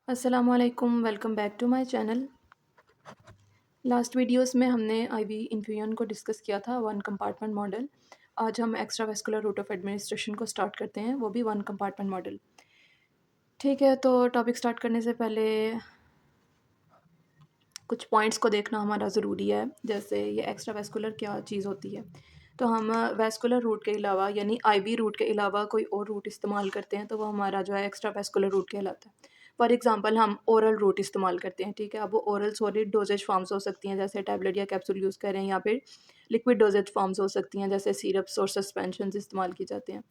अस्सलामुअलैकुम, welcome back to my channel. Last videos में हमने आईवी इन्फ्यूजन को डिस्कस किया था, वन कंपार्टमेंट मॉडल। आज हम एक्स्ट्रावेस्कुलर रूट ऑफ एडमिनिस्ट्रेशन को स्टार्ट करते हैं, वो भी वन कंपार्टमेंट मॉडल। ठीक है, तो टॉपिक स्टार्ट करने से पहले कुछ पॉइंट्स को देखना हमारा ज़रूरी है। जैसे ये एक्स्ट्रावेस्कुलर क्या चीज़ होती है। तो हम वेस्कुलर रूट के अलावा यानी आईवी रूट के अलावा कोई और रूट इस्तेमाल करते हैं तो वो हमारा जो है एक्स्ट्रावेस्कुलर रूट कहलाता है। फॉर एग्जांपल हम ओरल रूट इस्तेमाल करते हैं। ठीक है, अब वो ओरल सॉलिड डोजेज फॉर्म्स हो सकती हैं, जैसे टैबलेट या कैप्सूल यूज़ करें, या फिर लिक्विड डोजेज फॉर्म्स हो सकती हैं, जैसे सिरप्स और सस्पेंशन इस्तेमाल की जाते हैं।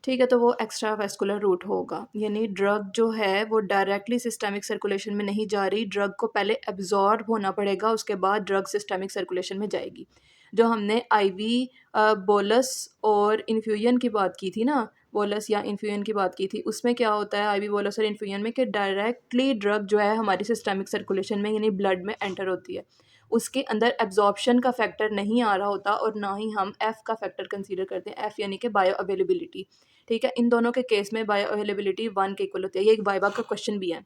ठीक है, तो वो एक्स्ट्रा वेस्कुलर रूट होगा, यानी ड्रग जो है वो डायरेक्टली सिस्टेमिक सर्कुलेशन में नहीं जा रही, ड्रग को पहले एब्जॉर्ब होना पड़ेगा, उसके बाद ड्रग सिस्टेमिक सर्कुलेशन में जाएगी। जो हमने आईवी बोलस और इन्फ्यूजन की बात की थी ना, बोलस या इन्फ्यूजन की बात की थी, उसमें क्या होता है आईवी बोलस और इन्फ्यूजन में कि डायरेक्टली ड्रग जो है हमारी सिस्टेमिक सर्कुलेशन में यानी ब्लड में एंटर होती है, उसके अंदर एब्जॉर्प्शन का फैक्टर नहीं आ रहा होता, और ना ही हम एफ़ का फैक्टर कंसीडर करते हैं, एफ़ यानी कि बायो अवेलेबिलिटी। ठीक है, इन दोनों के केस में बायो अवेलेबिलिटी 1 के इक्वल होती है। ये एक वाइवा का क्वेश्चन भी है।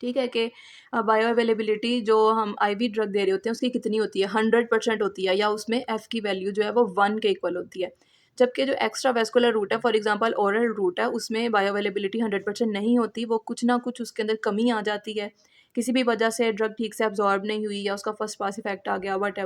ठीक है कि बायो अवेलेबिलिटी जो हम आईवी ड्रग दे रहे होते हैं उसकी कितनी होती है, 100% होती है, या उसमें एफ़ की वैल्यू जो है वो 1 के इक्वल होती है। जबकि जो एक्स्ट्रा वेस्कुलर रूट है, फॉर एग्जांपल ओरल रूट है, उसमें बायो अवेलेबिलिटी 100% नहीं होती, वो कुछ ना कुछ उसके अंदर कमी आ जाती है, किसी भी वजह से ड्रग ठीक से एब्जॉर्ब नहीं हुई या उसका फर्स्ट पास इफेक्ट आ गया, वट।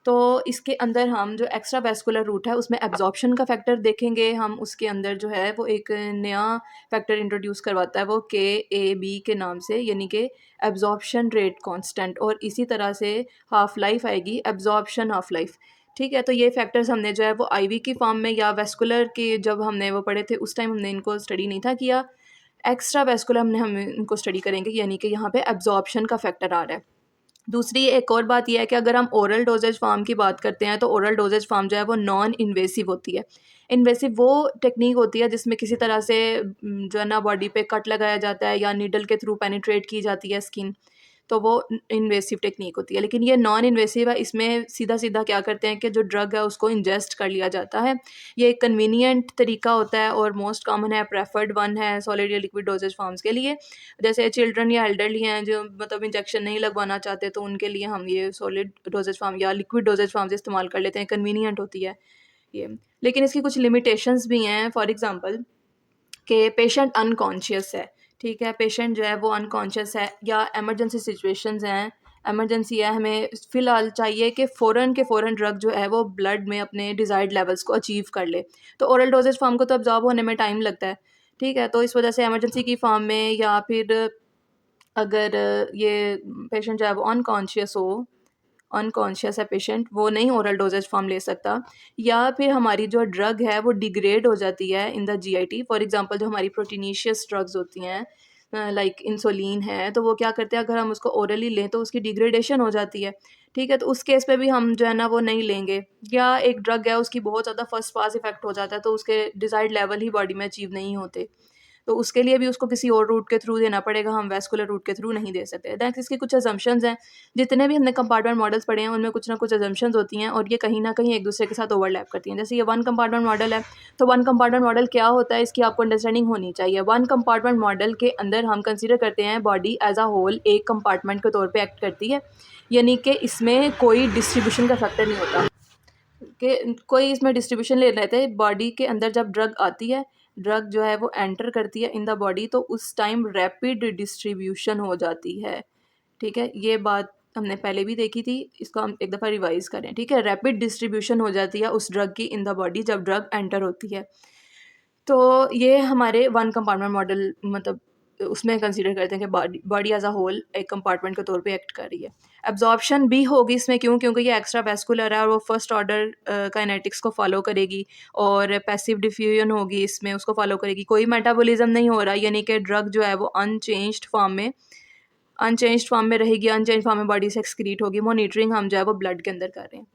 तो इसके अंदर हम जो एक्स्ट्रा वेस्कुलर रूट है उसमें एब्जॉर्प्शन का फैक्टर देखेंगे हम, उसके अंदर जो है वो एक नया फैक्टर इंट्रोड्यूस करवाता है, वो के ए बी के नाम से, यानी कि एब्जॉर्प्शन रेट कांस्टेंट, और इसी तरह से हाफ लाइफ आएगी, एब्जॉर्प्शन हाफ लाइफ। ठीक है, तो ये फैक्टर्स हमने जो है वो आईवी की फॉर्म में या वेस्कुलर के जब हमने वो पढ़े थे उस टाइम हमने इनको स्टडी नहीं था किया। एक्स्ट्रा वेस्कुलर हम इनको स्टडी करेंगे, यानी कि यहाँ पे एब्जॉर्प्शन का फैक्टर आ रहा है। दूसरी एक और बात यह है कि अगर हम ओरल डोजेज फार्म की बात करते हैं तो ओरल डोजेज फार्म जो है वो नॉन इन्वेसिव होती है। इन्वेसिव वो टेक्निक होती है जिसमें किसी तरह से जो है ना बॉडी पे कट लगाया जाता है या नीडल के थ्रू पेनिट्रेट की जाती है स्किन, तो वो इन्वेसिव टेक्निक होती है। लेकिन ये नॉन इन्वेसिव है, इसमें सीधा सीधा क्या करते हैं कि जो ड्रग है उसको इंजेस्ट कर लिया जाता है। ये एक कन्वीनियंट तरीका होता है और मोस्ट कॉमन है, प्रेफर्ड वन है सॉलिड या लिक्विड डोजेज फॉर्म्स के लिए। जैसे चिल्ड्रन या एल्डरली हैं जो मतलब इंजेक्शन नहीं लगवाना चाहते, तो उनके लिए हम ये सॉलिड डोजेज फार्म या लिक्विड डोजेज फार्म्स इस्तेमाल कर लेते हैं, कन्वीनियंट होती है ये। लेकिन इसकी कुछ लिमिटेशंस भी हैं, फॉर एग्जांपल कि पेशेंट अनकॉन्शियस है। ठीक है, पेशेंट जो है वो अनकॉन्शियस है या इमरजेंसी सिचुएशंस हैं, इमरजेंसी है, हमें फ़िलहाल चाहिए कि फ़ौरन के फ़ौरन ड्रग जो है वो ब्लड में अपने डिज़ायर्ड लेवल्स को अचीव कर ले, तो ओरल डोजेज फार्म को तो अब्जॉर्ब होने में टाइम लगता है। ठीक है, तो इस वजह से इमरजेंसी की फॉर्म में, या फिर अगर ये पेशेंट जो है वो अनकॉन्शियस है पेशेंट, वो नहीं ओरल डोजेज फॉर्म ले सकता, या फिर हमारी जो ड्रग है वो डिग्रेड हो जाती है in the GIT. For example जो हमारी प्रोटीनिशियस ड्रग्स होती हैं लाइक इंसुलिन है, तो वो क्या करते हैं, अगर हम उसको ओरली लें तो उसकी डिग्रेडेशन हो जाती है। ठीक है, तो उस केस पे भी हम जो है ना वो नहीं लेंगे। या एक ड्रग है उसकी बहुत ज़्यादा फर्स्ट पास इफेक्ट हो जाता है, तो उसके डिज़ायर्ड लेवल ही बॉडी में अचीव नहीं होते, तो उसके लिए भी उसको किसी और रूट के थ्रू देना पड़ेगा, हम वेस्कुलर रूट के थ्रू नहीं दे सकते। दैट्स इसके कुछ अजम्पशंस हैं। जितने भी हमने कंपार्टमेंट मॉडल्स पढ़े हैं उनमें कुछ ना कुछ अजम्पशंस होती हैं और ये कहीं ना कहीं एक दूसरे के साथ ओवरलैप करती हैं। जैसे ये वन कंपार्टमेंट मॉडल है, तो वन कंपार्टमेंट मॉडल क्या होता है इसकी आपको अंडरस्टैंडिंग होनी चाहिए। वन कंपार्टमेंट मॉडल के अंदर हम कंसिडर करते हैं बॉडी एज अ होल एक कंपार्टमेंट के तौर पर एक्ट करती है, यानी कि इसमें कोई डिस्ट्रीब्यूशन का फैक्टर नहीं होता कि कोई इसमें डिस्ट्रीब्यूशन ले लेते हैं। बॉडी के अंदर जब ड्रग आती है, ड्रग जो है वो एंटर करती है इन द बॉडी, तो उस टाइम रैपिड डिस्ट्रीब्यूशन हो जाती है। ठीक है, ये बात हमने पहले भी देखी थी, इसको हम एक दफ़ा रिवाइज करें। ठीक है, रैपिड डिस्ट्रीब्यूशन हो जाती है उस ड्रग की इन द बॉडी जब ड्रग एंटर होती है। तो ये हमारे वन कंपार्टमेंट मॉडल मतलब उसमें कंसीडर करते हैं कि body body as a whole एक कंपार्टमेंट के तौर पे एक्ट कर रही है। एब्जॉर्प्शन भी होगी इसमें, क्योंकि ये एक्स्ट्रा वैस्कुलर है और वो फर्स्ट ऑर्डर काइनेटिक्स को फॉलो करेगी, और पैसिव डिफ्यूजन होगी इसमें, उसको फॉलो करेगी। कोई मेटाबॉलिज्म नहीं हो रहा, यानी कि ड्रग जो है वो अनचेंज्ड फॉर्म में रहेगी, अनचेंज फॉर्म में बॉडी से एक्सक्रीट होगी। मॉनिटरिंग हम जो है वो ब्लड के अंदर कर रहे हैं।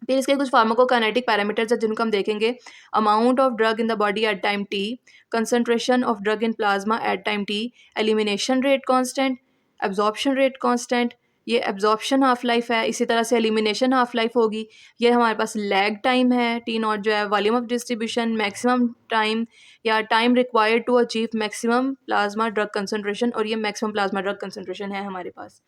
फिर इसके कुछ फार्माकोकाइनेटिक पैरामीटर्स हैं जिनको हम देखेंगे। Amount of drug in the body at time T, concentration of drug in plasma at time T, elimination rate constant, absorption rate constant, ये एब्जॉर्प्शन हाफ लाइफ है, इसी तरह से एलिमिनेशन हाफ लाइफ होगी। ये हमारे पास लैग टाइम है, टी नॉट जो है volume of distribution, maximum time या time required to achieve maximum plasma drug concentration, और ये मैक्सिमम प्लाज्मा ड्रग कंसनट्रेशन है हमारे पास।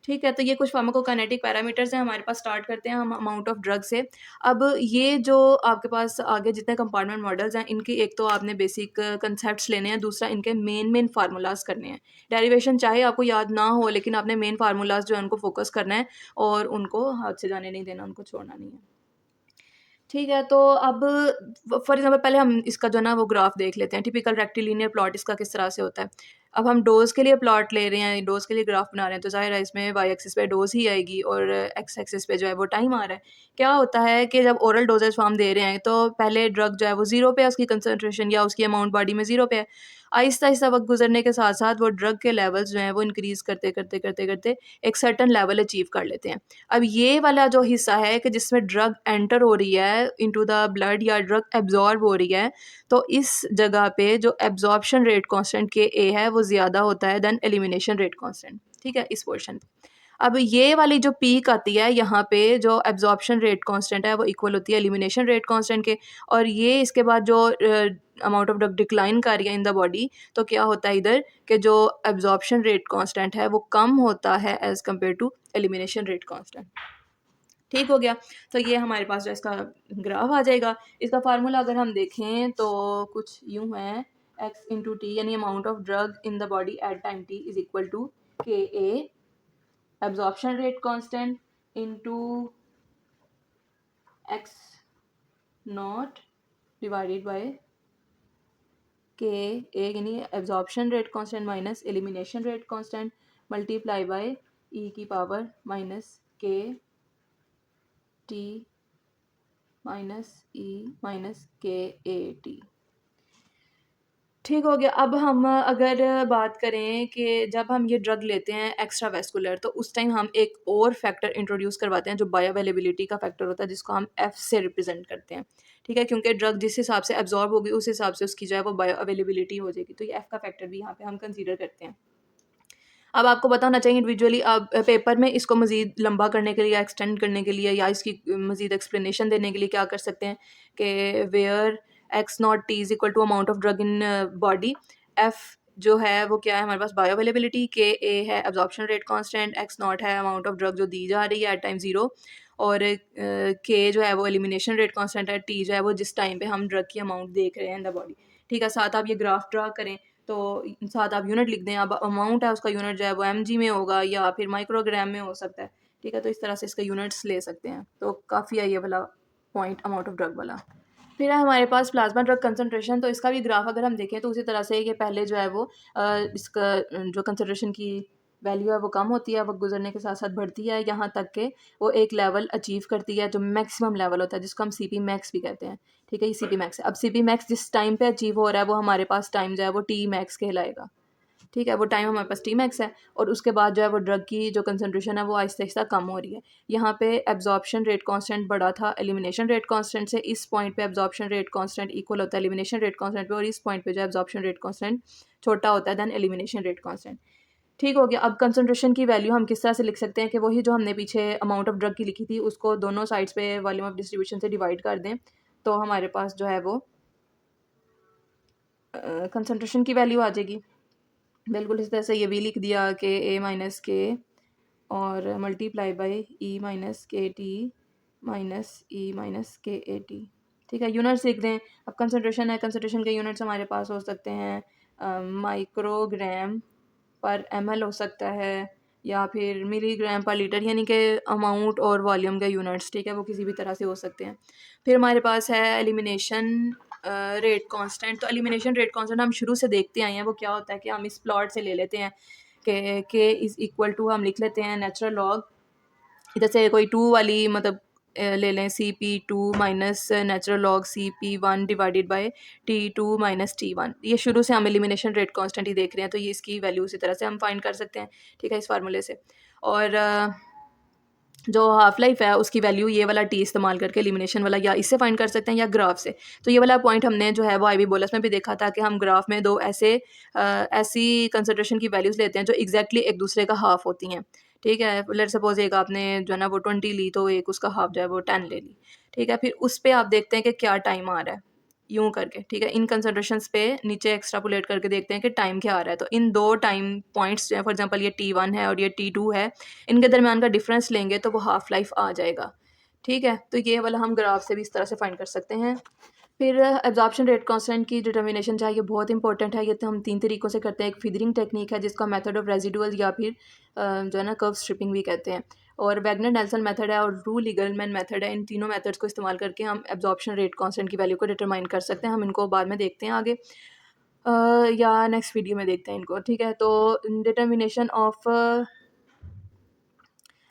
ठीक है, तो ये कुछ फार्माकोकाइनेटिक पैरामीटर्स हैं हमारे पास। स्टार्ट करते हैं हम अमाउंट ऑफ ड्रग से। अब ये जो आपके पास आगे जितने कंपार्टमेंट मॉडल्स हैं, इनकी एक तो आपने बेसिक कंसेप्ट्स लेने हैं, दूसरा इनके मेन फार्मूलाज करने हैं। डेरिवेशन चाहे आपको याद ना हो, लेकिन आपने मेन फार्मूलाज जो है उनको फोकस करना है और उनको हाथ से जाने नहीं देना, उनको छोड़ना नहीं है। ठीक है, तो अब फॉर एग्जांपल पहले हम इसका जो है ना वो ग्राफ देख लेते हैं। टिपिकल रेक्टिलिनियर प्लॉट इसका किस तरह से होता है। अब हम डोज के लिए प्लॉट ले रहे हैं, डोज के लिए ग्राफ बना रहे हैं, तो ज़ाहिर है इसमें वाई एक्सिस पे डोज ही आएगी और एक्स एक्सिस पे जो है वो टाइम आ रहा है। क्या होता है कि जब ओरल डोजेज फॉर्म दे रहे हैं, तो पहले ड्रग जो है वो ज़ीरो पे है, उसकी कंसनट्रेशन या उसकी अमाउंट बॉडी में ज़ीरो पे है। आहिस्ता आहिस्ता वक्त गुजरने के साथ साथ वो ड्रग के लेवल्स जो हैं वो इंक्रीज़ करते करते करते करते एक सर्टन लेवल अचीव कर लेते हैं। अब ये वाला जो हिस्सा है कि जिसमें ड्रग एंटर हो रही है इनटू द ब्लड या ड्रग एब्जॉर्ब हो रही है, तो इस जगह पे जो एब्जॉर्प्शन रेट कांस्टेंट के ए है वो ज़्यादा होता है देन एलिमिनेशन रेट कांस्टेंट। ठीक है, इस पोर्शन पे। अब ये वाली जो पीक आती है यहाँ पे, जो एब्जॉर्प्शन रेट कांस्टेंट है वो इक्वल होती है एलिमिनेशन रेट कांस्टेंट के, और ये इसके बाद जो अमाउंट ऑफ ड्रग डिक्लाइन कर रही है इन द बॉडी, तो क्या होता है इधर कि जो एब्जॉर्प्शन रेट कांस्टेंट है वो कम होता है as compare to elimination rate constant. ठीक हो गया, तो ये हमारे पास जो इसका ग्राफ आ जाएगा। इसका फार्मूला अगर हम देखें तो कुछ यूँ है, एक्स इंटू टी यानी amount of drug in the body at time T is equal to K A absorption rate constant into x naught divided by k a यानी absorption rate constant minus elimination rate constant multiply by e की power minus k t minus e minus k a t। ठीक हो गया। अब हम अगर बात करें कि जब हम ये ड्रग लेते हैं एक्स्ट्रा वेस्कुलर, तो उस टाइम हम एक और फैक्टर इंट्रोड्यूस करवाते हैं जो बायो अवेलेबिलिटी का फैक्टर होता है, जिसको हम एफ से रिप्रेजेंट करते हैं। ठीक है, क्योंकि ड्रग जिस हिसाब से एब्जॉर्ब होगी उस हिसाब से उसकी जो है वो बायो अवेलेबिलिटी हो जाएगी, तो ये एफ का फैक्टर भी यहाँ पे हम कंसीडर करते हैं। अब आपको पता होना चाहिए इंडिविजुअली, अब पेपर में इसको मज़ीद लंबा करने के लिए या एक्सटेंड करने के लिए या इसकी मज़ीद एक्सप्लेनेशन देने के लिए क्या कर सकते हैं कि where X naught T is equal to amount of drug in body, F जो है वो क्या है हमारे पास बायो अवेलेबिलिटी, के ए है absorption rate constant, x not है अमाउंट ऑफ ड्रग जो दी जा रही है एट टाइम ज़ीरो, और के जो है वो एलिमिनेशन रेट कांस्टेंट है, टी जो है वो जिस टाइम पे हम ड्रग की अमाउंट देख रहे हैं इन द बॉडी। ठीक है, साथ आप ये ग्राफ ड्रा करें तो साथ आप यूनिट लिख दें। अब अमाउंट है उसका यूनिट जो है वो एमजी में होगा या फिर माइक्रोग्राम में हो सकता है। ठीक है, तो इस तरह से इसका यूनिट्स ले सकते हैं, तो काफ़ी है ये वाला पॉइंट अमाउंट ऑफ ड्रग वाला। फिर है हमारे पास प्लाज्मा ड्रग कंसंट्रेशन, तो इसका भी ग्राफ अगर हम देखें तो उसी तरह से ये पहले जो है वो इसका जो कंसंट्रेशन की वैल्यू है वो कम होती है, वक्त गुजरने के साथ साथ बढ़ती है, यहाँ तक के वो एक लेवल अचीव करती है जो मैक्सिमम लेवल होता है, जिसको हम सी पी मैक्स भी कहते हैं। ठीक है, ये सी पी मैक्स है। अब सी पी मैक्स जिस टाइम पे अचीव हो रहा है वो हमारे पास टाइम जो है वो टी मैक्स कहलाएगा। ठीक है, वो टाइम हमारे पास टी मैक्स है, और उसके बाद जो है वो ड्रग की जो कंसंट्रेशन है वो आहिस्ता आहिस्ता कम हो रही है। यहाँ पे एब्जॉर्प्शन रेट कांस्टेंट बड़ा था एलिमिनेशन रेट कांस्टेंट से, इस पॉइंट पे एब्जॉर्प्शन रेट कांस्टेंट इक्वल होता है एलिमिनेशन रेट कांस्टेंट पे, और इस पॉइंट पे जो एब्जॉर्प्शन रेट कांस्टेंट छोटा होता है दैन एलिमिनेशन रेट कांस्टेंट। ठीक हो गया। अब कंसंट्रेशन की वैल्यू हम किस तरह से लिख सकते हैं कि वही जो हमने पीछे अमाउंट ऑफ ड्रग की लिखी थी उसको दोनों साइड्स पे वॉल्यूम ऑफ डिस्ट्रीब्यूशन से डिवाइड कर दें, तो हमारे पास जो है वो कंसंट्रेशन की वैल्यू आ जाएगी। बिल्कुल इस तरह से ये भी लिख दिया कि ए माइनस के और मल्टीप्लाई बाई ई माइनस के टी माइनस ई माइनस के ए टी। ठीक है, यूनिट्स लिख दें। अब कंसंट्रेशन है, कंसंट्रेशन के यूनिट्स हमारे पास हो सकते हैं माइक्रोग्राम पर ml हो सकता है या फिर मिलीग्राम पर लीटर, यानी कि अमाउंट और वॉल्यूम के यूनिट्स। ठीक है, वो किसी भी तरह से हो सकते हैं। फिर हमारे पास है एलिमिनेशन रेट कांस्टेंट। तो एलिमिनेशन रेट कांस्टेंट हम शुरू से देखते आए हैं, वो क्या होता है कि हम इस प्लॉट से ले लेते हैं कि के इज़ इक्वल टू हम लिख लेते हैं नेचुरल लॉग, इधर से कोई टू वाली मतलब ले लें C P two minus natural log C P one divided by T two minus T one. ये शुरू से हम एलिमिनेशन रेट कांस्टेंट ही देख रहे हैं, तो ये इसकी वैल्यू उसी तरह से हम फाइंड कर सकते हैं। ठीक है, इस फार्मूले से। और जो हाफ लाइफ है उसकी वैल्यू ये वाला टी इस्तेमाल करके एलिमिनेशन वाला या इससे फाइंड कर सकते हैं या ग्राफ से। तो ये वाला पॉइंट हमने जो है वो आईवी बोलस में भी देखा था कि हम ग्राफ में दो ऐसी कंसंट्रेशन की वैल्यूज़ लेते हैं जो एग्जैक्टली एक दूसरे का हाफ होती हैं। ठीक है, लेट्स सपोज़ एक आपने जो है ना वो 20 ली, तो एक उसका हाफ़ जो है वो 10 ले ली, ठीक है। फिर उस पे आप देखते हैं कि क्या टाइम आ रहा है, यूँ करके, ठीक है। इन कंसिडरेशंस पे नीचे एक्स्ट्रापोलेट करके देखते हैं कि टाइम क्या आ रहा है। तो इन 2 टाइम पॉइंट्स जो हैं, फॉर एग्ज़ाम्पल ये T1 है और ये T2 है, इनके दरमियान का डिफ़रेंस लेंगे तो वो हाफ़ लाइफ़ आ जाएगा, ठीक है। तो ये वाला हम ग्राफ से भी इस तरह से फाइंड कर सकते हैं। फिर एब्ज़ॉर्प्शन रेट कांस्टेंट की डिटर्मिनेशन जो है ये बहुत इंपॉर्टेंट है। ये तो हम 3 तरीक़ों से करते हैं। एक फिदरिंग टेक्निक है जिसका मेथड ऑफ रेसिडुअल या फिर जो है ना कर्व स्ट्रिपिंग भी कहते हैं, और वैगनर नेल्सन मेथड है और रू लीगलमैन मेथड है। इन तीनों मेथड्स को इस्तेमाल करके हम एब्ज़ॉर्प्शन रेट कांस्टेंट की वैल्यू को डिटरमाइन कर सकते हैं। हम इनको बाद में देखते हैं आगे, या नेक्स्ट वीडियो में देखते हैं इनको, ठीक है। तो determination of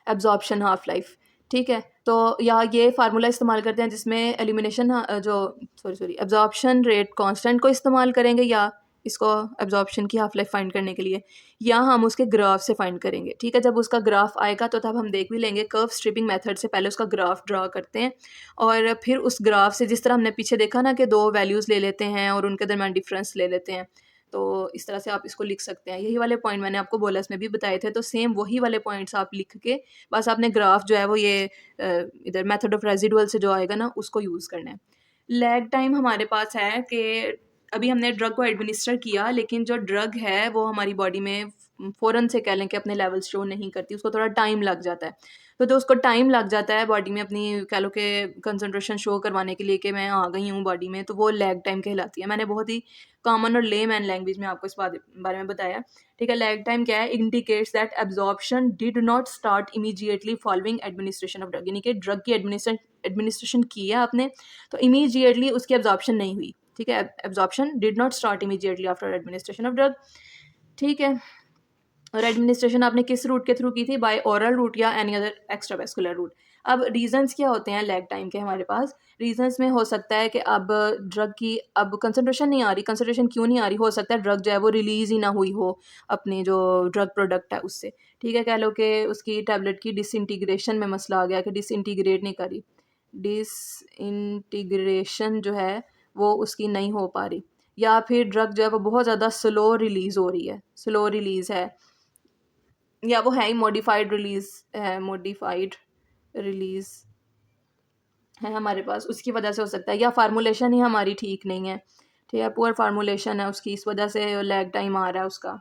absorption half life, ठीक है। तो या ये फार्मूला इस्तेमाल करते हैं जिसमें एलिमिनेशन जो एब्ज़ॉर्प्शन रेट कांस्टेंट को इस्तेमाल करेंगे, या इसको एब्ज़ॉर्प्शन की हाफ लाइफ फाइंड करने के लिए, या हम उसके ग्राफ से फाइंड करेंगे, ठीक है। जब उसका ग्राफ आएगा तो तब हम देख भी लेंगे। कर्व स्ट्रिपिंग मेथड से पहले उसका ग्राफ ड्रा करते हैं, और फिर उस ग्राफ से जिस तरह हमने पीछे देखा ना कि 2 वैल्यूज़ ले लेते हैं और उनके दरमियान डिफरेंस ले लेते हैं, तो इस तरह से आप इसको लिख सकते हैं। यही वाले पॉइंट मैंने आपको बोलस में भी बताए थे, तो सेम वही वाले पॉइंट्स आप लिख के बस आपने ग्राफ जो है वो ये इधर मेथड ऑफ रेजिडुअल से जो आएगा ना उसको यूज़ करना है। लैग टाइम हमारे पास है कि अभी हमने ड्रग को एडमिनिस्टर किया, लेकिन जो ड्रग है वो हमारी बॉडी में फ़ौरन से कह लें कि अपने लेवल्स शो नहीं करती, उसको थोड़ा टाइम लग जाता है। तो जो उसको टाइम लग जाता है बॉडी में अपनी कह लो कि कंसंट्रेशन शो करवाने के लिए कि मैं आ गई हूँ बॉडी में, तो वो लैग टाइम कहलाती है। मैंने बहुत ही कॉमन और लेमैन लैंग्वेज में आपको इस बारे में बताया, ठीक है। लैग टाइम क्या है? Indicates that absorption did not start immediately following administration of drug, यानी कि ड्रग की एडमिनिस्ट्रेशन की है आपने, तो इमीडिएटली उसकी एब्जॉर्प्शन नहीं हुई, ठीक है। Absorption did not start immediately after administration of drug, ठीक है। और एडमिनिस्ट्रेशन आपने किस रूट के थ्रू की थी? बाय ओरल रूट या एनी अदर एक्स्ट्रावेस्कुलर रूट। अब रीजंस क्या होते हैं लैग टाइम के हमारे पास? रीजंस में हो सकता है कि अब ड्रग की अब कंसंट्रेशन नहीं आ रही। कंसंट्रेशन क्यों नहीं आ रही? हो सकता है ड्रग जो है वो रिलीज़ ही ना हुई हो अपने जो ड्रग प्रोडक्ट है उससे, ठीक है। कह लो कि उसकी टैबलेट की डिसइंटीग्रेशन में मसला आ गया कि डिसइंटीग्रेट नहीं कर रही, डिसइंटीग्रेशन जो है वो उसकी नहीं हो पा रही, या फिर ड्रग जो है वो बहुत ज़्यादा स्लो रिलीज़ हो रही है, स्लो रिलीज़ है, या वो है ही मॉडिफाइड रिलीज़ है, मॉडिफाइड रिलीज़ है हमारे पास, उसकी वजह से हो सकता है। या फार्मूलेशन ही हमारी ठीक नहीं है, ठीक है, पुअर फार्मूलेशन है उसकी, इस वजह से लैग टाइम आ रहा है उसका।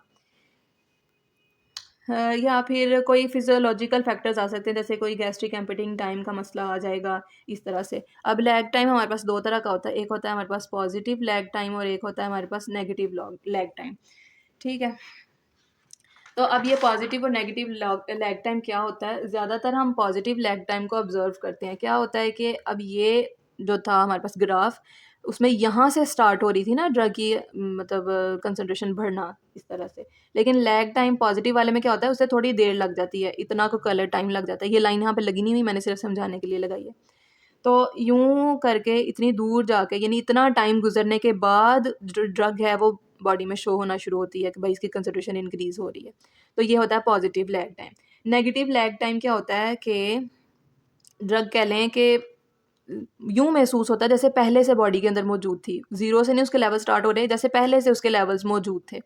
या फिर कोई फिजियोलॉजिकल फैक्टर्स आ सकते हैं, जैसे कोई गैस्ट्रिक एम्पिटिंग टाइम का मसला आ जाएगा, इस तरह से। अब लैग टाइम हमारे पास 2 तरह का होता है, एक होता है हमारे पास पॉजिटिव लैग टाइम और एक होता है हमारे पास नेगेटिव लैग टाइम, ठीक है। तो अब ये पॉजिटिव और नेगेटिव लैग टाइम क्या होता है? ज़्यादातर हम पॉजिटिव लैग टाइम को ऑब्ज़र्व करते हैं। क्या होता है कि अब ये जो था हमारे पास ग्राफ, उसमें यहाँ से स्टार्ट हो रही थी ना ड्रग की मतलब कंसंट्रेशन बढ़ना इस तरह से। लेकिन लैग टाइम पॉजिटिव वाले में क्या होता है, उससे थोड़ी देर लग जाती है, इतना को कलर टाइम लग जाता है। ये लाइन यहाँ पे लगी नहीं हुई, मैंने सिर्फ समझाने के लिए लगाई है। तो यूँ करके इतनी दूर जाके, यानी इतना टाइम गुजरने के बाद जो ड्रग है वो बॉडी में शो होना शुरू होती है कि भाई इसकी कंसंट्रेशन इंक्रीज़ हो रही है। तो ये होता है positive lag time. Negative lag time क्या होता है कि ड्रग कह लें कि यूँ महसूस होता है जैसे पहले से बॉडी के अंदर मौजूद थी। ज़ीरो से नहीं उसके लेवल स्टार्ट हो रहे, जैसे पहले से उसके लेवल्स मौजूद थे।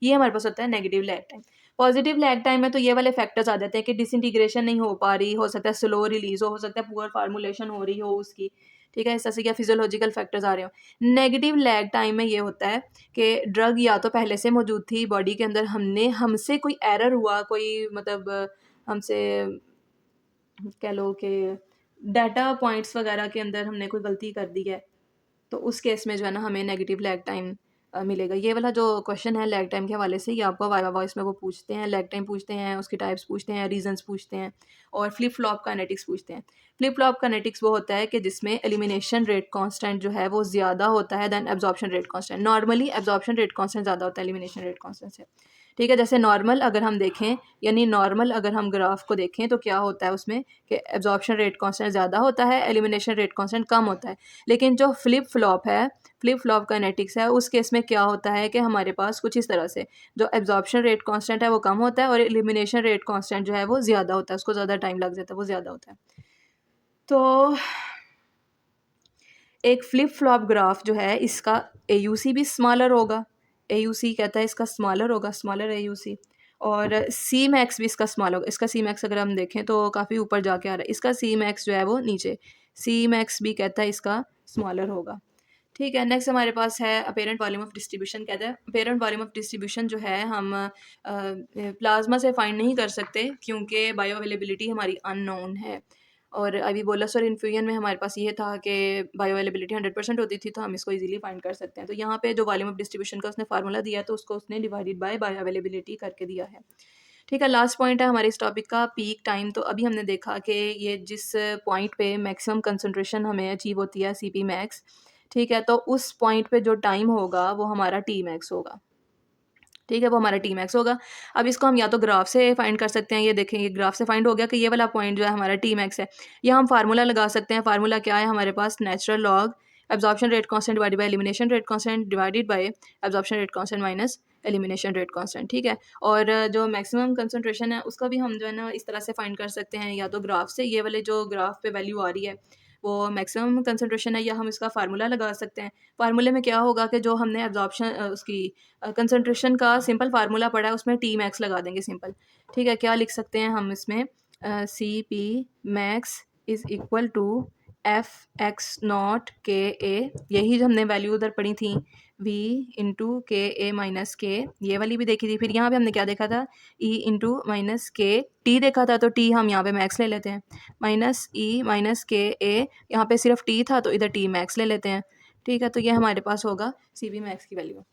ये हमारे पास होता है negative lag time. Positive lag time में तो ये वाले फैक्टर्स आ जाते हैं कि डिसइंटीग्रेशन नहीं हो पा रही, हो सकता है स्लो रिलीज़ हो सकता है पुअर फार्मूलेशन हो रही हो उसकी, ठीक है, इस तरह से, क्या फिजियोलॉजिकल फैक्टर्स आ रहे हो। नेगेटिव लैग टाइम में ये होता है कि ड्रग या तो पहले से मौजूद थी बॉडी के अंदर, हमसे कोई एरर हुआ, कोई मतलब हमसे कह लो कि डाटा पॉइंट्स वगैरह के अंदर हमने कोई गलती कर दी है, तो उस केस में जो है ना हमें नेगेटिव लैग टाइम मिलेगा। ये वाला जो क्वेश्चन है लैग टाइम के हवाले से, ये आपको वाइवा वॉइस में वो पूछते हैं, लैग टाइम पूछते हैं, उसकी टाइप्स पूछते हैं, रीजंस पूछते हैं, और फ्लिप फ्लॉप काइनेटिक्स पूछते हैं। फ्लिप फ्लॉप काइनेटिक्स वो होता है कि जिसमें एलिमिनेशन रेट कांस्टेंट जो है वो ज़्यादा होता है than absorption rate constant. Normally absorption rate constant ज़्यादा होता है एलिमिनेशन रेट कांस्टेंट से, ठीक है। जैसे नॉर्मल अगर हम देखें, यानी नॉर्मल अगर हम ग्राफ को देखें तो क्या होता है उसमें कि एब्जॉर्प्शन रेट कांस्टेंट ज़्यादा होता है, एलिमिनेशन रेट कांस्टेंट कम होता है। लेकिन जो फ्लिप फ्लॉप है, फ्लिप फ्लॉप काइनेटिक्स है, उस केस में क्या होता है कि हमारे पास कुछ इस तरह से, जो एब्जॉर्प्शन रेट कांस्टेंट है वो कम होता है और एलिमिनेशन रेट कांस्टेंट जो है वो ज़्यादा होता है, उसको ज़्यादा टाइम लग जाता है, वो ज़्यादा होता है। तो एक फ्लिप फ्लॉप ग्राफ जो है इसका AUC भी स्मॉलर होगा, AUC कहता है इसका स्मॉलर होगा, स्मॉलर AUC, और सी मैक्स भी इसका स्मॉल होगा। इसका सी मैक्स अगर हम देखें तो काफ़ी ऊपर जाके आ रहा है, इसका सी मैक्स जो है वो नीचे, सी मैक्स भी कहता है इसका स्मॉलर होगा। ठीक है, नेक्स्ट हमारे पास है अपेरेंट वॉल्यूम ऑफ डिस्ट्रीब्यूशन। कहता है अपेरेंट वॉल्यूम ऑफ डिस्ट्रीब्यूशन जो है हम प्लाज्मा से फाइंड नहीं कर सकते क्योंकि बायो अवेलेबिलिटी हमारी अननोन है। और अभी बोलस और इन्फ्यूजन में हमारे पास ये था कि बायो अवेलेबिलिटी 100% होती थी, तो हम इसको इजीली फाइंड कर सकते हैं। तो यहाँ पे जो वॉल्यूम ऑफ डिस्ट्रीब्यूशन का उसने फार्मूला दिया है तो उसको उसने डिवाइडेड बाय बायो अवेलेबिलिटी करके दिया है। ठीक है, लास्ट पॉइंट है हमारे इस टॉपिक का पीक टाइम। तो अभी हमने देखा कि ये जिस पॉइंट पे मैक्सिमम कंसंट्रेशन हमें अचीव होती है सी पी मैक्स, ठीक है, तो उस पॉइंट पे जो टाइम होगा वो हमारा टी मैक्स होगा। ठीक है, वो हमारा टी मैक्स होगा। अब इसको हम या तो ग्राफ से फाइंड कर सकते हैं, ये देखें ये ग्राफ से फाइंड हो गया कि ये वाला पॉइंट जो है हमारा टी मैक्स है। या हम फार्मूला लगा सकते हैं। फार्मूला क्या है हमारे पास, natural log absorption rate constant divided by elimination rate constant divided by absorption rate constant minus elimination rate constant. ठीक है, और जो मैक्सिमम कंसंट्रेशन है उसका भी हम जो है ना इस तरह से फाइंड कर सकते हैं, या तो ग्राफ से, ये वाले जो ग्राफ पे वैल्यू आ रही है वो मैक्सिमम कंसंट्रेशन है, या हम इसका फार्मूला लगा सकते हैं। फार्मूले में क्या होगा कि जो हमने एब्जॉर्प्शन उसकी कंसंट्रेशन का सिंपल फार्मूला पढ़ा है उसमें टी मैक्स लगा देंगे सिंपल। ठीक है, क्या लिख सकते हैं हम इसमें, C P max is equal to F X naught K A, यही जो हमने वैल्यू उधर पढ़ी थी, वी इंटू के ए माइनस के, ये वाली भी देखी थी। फिर यहाँ पे हमने क्या देखा था, ई इंटू माइनस के टी देखा था, तो टी हम यहाँ पे मैक्स ले लेते हैं, माइनस ई माइनस के ए, यहाँ पे सिर्फ टी था तो इधर टी मैक्स ले लेते हैं। ठीक है, तो ये हमारे पास होगा सी बी मैक्स की वैल्यू।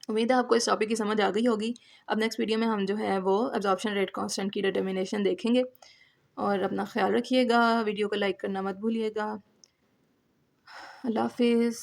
उम्मीद है आपको इस टॉपिक की समझ आ गई होगी। अब नेक्स्ट वीडियो में हम जो है वो एब्जॉर्प्शन रेट कांस्टेंट की डिटर्मिनेशन देखेंगे। और अपना ख्याल रखिएगा, वीडियो को लाइक करना मत भूलिएगा। अल्लाह हाफिज़।